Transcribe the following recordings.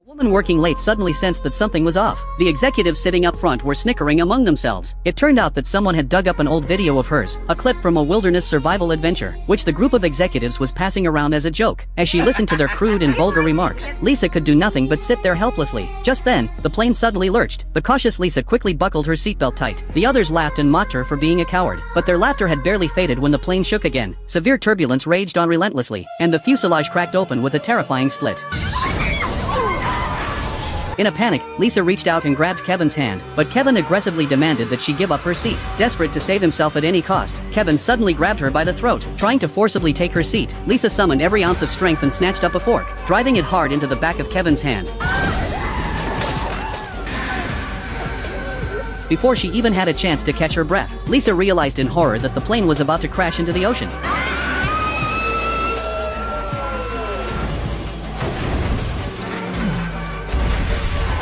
Woman working late suddenly sensed that something was off. The executives sitting up front were snickering among themselves. It turned out that someone had dug up an old video of hers, a clip from a wilderness survival adventure, which the group of executives was passing around as a joke. As she listened to their crude and vulgar remarks, Lisa could do nothing but sit there helplessly. Just then, the plane suddenly lurched. The cautious Lisa quickly buckled her seatbelt tight. The others laughed and mocked her for being a coward, but their laughter had barely faded when the plane shook again. Severe turbulence raged on relentlessly, and the fuselage cracked open with a terrifying split. In a panic, Lisa reached out and grabbed Kevin's hand, but Kevin aggressively demanded that she give up her seat. Desperate to save himself at any cost, Kevin suddenly grabbed her by the throat, trying to forcibly take her seat. Lisa summoned every ounce of strength and snatched up a fork, driving it hard into the back of Kevin's hand. Before she even had a chance to catch her breath, Lisa realized in horror that the plane was about to crash into the ocean.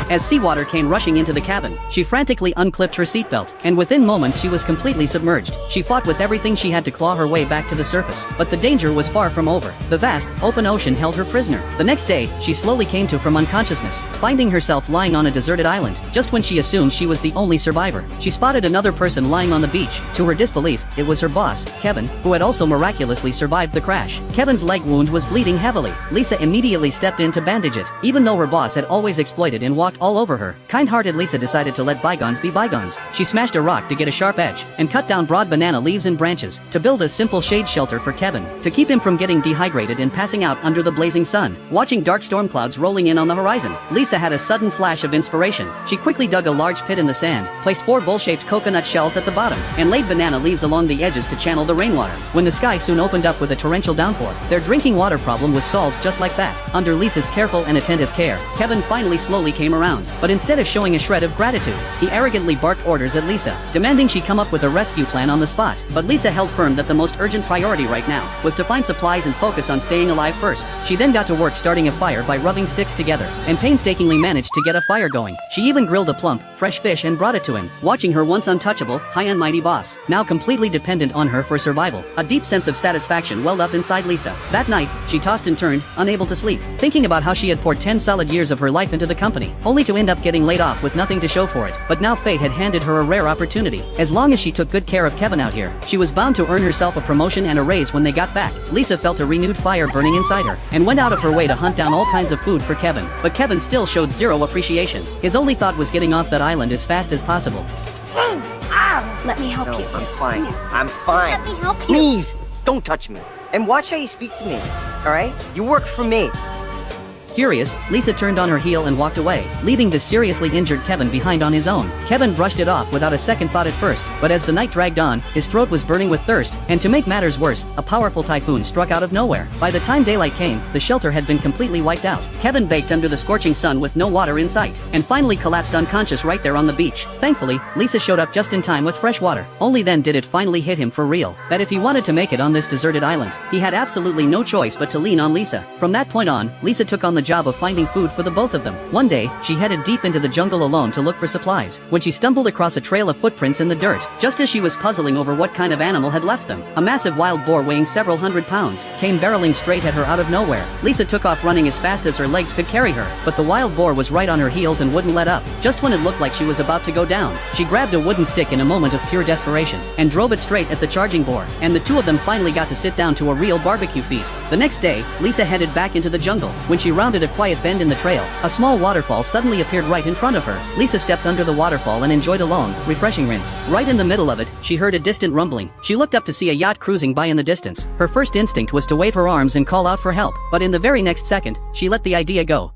As seawater came rushing into the cabin, she frantically unclipped her seatbelt, and within moments she was completely submerged. She fought with everything she had to claw her way back to the surface, but the danger was far from over. The vast, open ocean held her prisoner. The next day, she slowly came to from unconsciousness, finding herself lying on a deserted island. Just when she assumed she was the only survivor, she spotted another person lying on the beach. To her disbelief, it was her boss, Kevin, who had also miraculously survived the crash. Kevin's leg wound was bleeding heavily. Lisa immediately stepped in to bandage it. Even though her boss had always exploited and walked all over her, kind-hearted Lisa decided to let bygones be bygones. She smashed a rock to get a sharp edge, and cut down broad banana leaves and branches, to build a simple shade shelter for Kevin, to keep him from getting dehydrated and passing out under the blazing sun. Watching dark storm clouds rolling in on the horizon, Lisa had a sudden flash of inspiration. She quickly dug a large pit in the sand, placed 4 bowl-shaped coconut shells at the bottom, and laid banana leaves along the edges to channel the rainwater. When the sky soon opened up with a torrential downpour, their drinking water problem was solved just like that. Under Lisa's careful and attentive care, Kevin finally slowly came around. But instead of showing a shred of gratitude, he arrogantly barked orders at Lisa, demanding she come up with a rescue plan on the spot. But Lisa held firm that the most urgent priority right now was to find supplies and focus on staying alive first. She then got to work starting a fire by rubbing sticks together, and painstakingly managed to get a fire going. She even grilled a plump, fresh fish and brought it to him. Watching her once untouchable, high and mighty boss, now completely dependent on her for survival, a deep sense of satisfaction welled up inside Lisa. That night, she tossed and turned, unable to sleep, thinking about how she had poured 10 solid years of her life into the company, only to end up getting laid off with nothing to show for it. But now fate had handed her a rare opportunity. As long as she took good care of Kevin out here, she was bound to earn herself a promotion and a raise when they got back. Lisa felt a renewed fire burning inside her, and went out of her way to hunt down all kinds of food for Kevin. But Kevin still showed zero appreciation. His only thought was getting off that island as fast as possible. Let me help you. I'm fine. I'm fine. Let me help you. Please, don't touch me. And watch how you speak to me, alright? You work for me. Furious, Lisa turned on her heel and walked away, leaving the seriously injured Kevin behind on his own. Kevin brushed it off without a second thought at first, but as the night dragged on, his throat was burning with thirst, and to make matters worse, a powerful typhoon struck out of nowhere. By the time daylight came, the shelter had been completely wiped out. Kevin baked under the scorching sun with no water in sight, and finally collapsed unconscious right there on the beach. Thankfully, Lisa showed up just in time with fresh water. Only then did it finally hit him for real, that if he wanted to make it on this deserted island, he had absolutely no choice but to lean on Lisa. From that point on, Lisa took on the job of finding food for the both of them. One day, she headed deep into the jungle alone to look for supplies, when she stumbled across a trail of footprints in the dirt. Just as she was puzzling over what kind of animal had left them, a massive wild boar weighing several hundred pounds came barreling straight at her out of nowhere. Lisa took off running as fast as her legs could carry her, but the wild boar was right on her heels and wouldn't let up. Just when it looked like she was about to go down, she grabbed a wooden stick in a moment of pure desperation, and drove it straight at the charging boar, and the two of them finally got to sit down to a real barbecue feast. The next day, Lisa headed back into the jungle. When she rounded a quiet bend in the trail, a small waterfall suddenly appeared right in front of her. Lisa stepped under the waterfall and enjoyed a long, refreshing rinse. Right in the middle of it, she heard a distant rumbling. She looked up to see a yacht cruising by in the distance. Her first instinct was to wave her arms and call out for help, but in the very next second, she let the idea go.